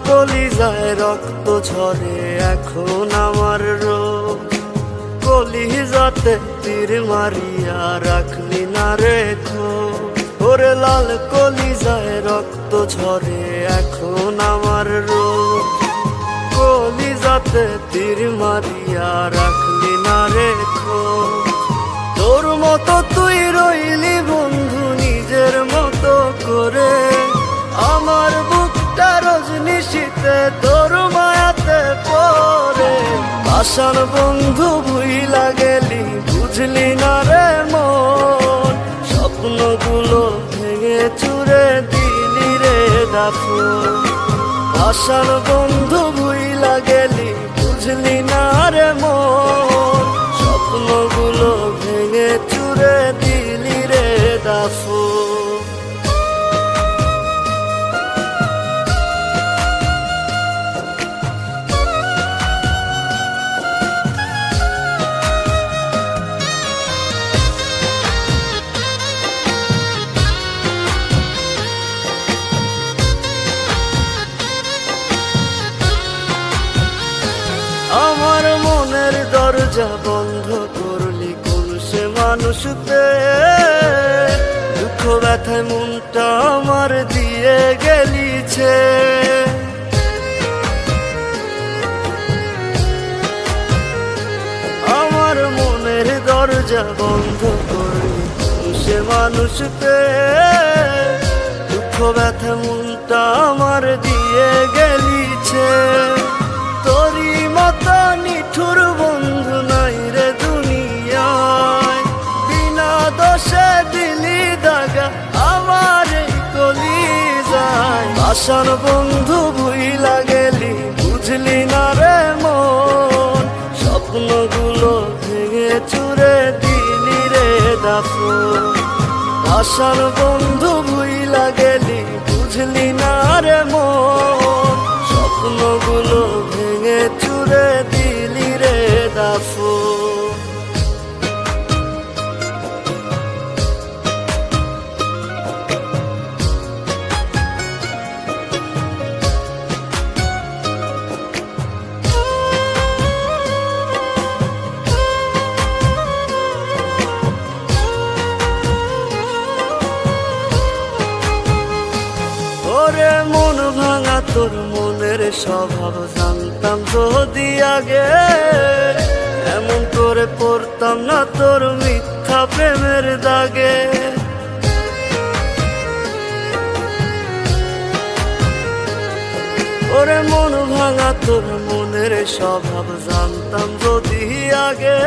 কলিজায় রক্ত ঝরে এখন আমার রোগ। কলিজাতে তীর মারিয়া রাখলি না রেখো, ওরে লাল কলিজায় রক্ত ঝরে এখন আমার রোগ। কলিজাতে তীর মারিয়া রাখলি না রেখো, তোর মতো তুই রইলি বন্ধু নিজের মতো করে। আমার বুকটা রজনী শীতে তোর মায়াতে পড়ে। আশার বন্ধু ভুইলা গেলি বুঝলি না রে মন, স্বপ্নগুলো ভেঙে চুরে দিলি রে দাফন। আশার বন্ধু ভুইলা গেলি বুঝলি না রে মন, স্বপ্নগুলো ভেঙে চুরে দিলি রে দাফন। আমার মনের দরজা বন্ধ করলি কোন সে মানুষতে, দুঃখ ব্যথায় মনটা আমার দিয়ে গেলিছে। আমার মনের দরজা বন্ধ করলি কোন সে মানুষতে, দুঃখ ব্যথায় মনটা আমার দিয়ে গেলিছে। তোরি মতো নিঠুর বন্ধু নাই রে দুনিয়ায়, বিনা দোষে দিলি দাগা আমার এই কলিজায়। আশার বন্ধু ভুইলা গেলি বুঝলি না রে মন, স্বপ্নগুলো ভেঙে চুরে দিলি রে দাফন। আশার বন্ধু ভুইলা গেলি বুঝলি না রে মন, স্বপ্নগুলো ভেঙে চুরে দিলি রে দাফন। ওরে মন ভাঙা তোর মনের স্বভাব জানতাম যদি আগে, এমন করে পড়তাম না তোর মিথ্যা প্রেমের দাগে। ওরে মন ভাঙা তোর মনের স্বভাব জানতাম যদি আগে,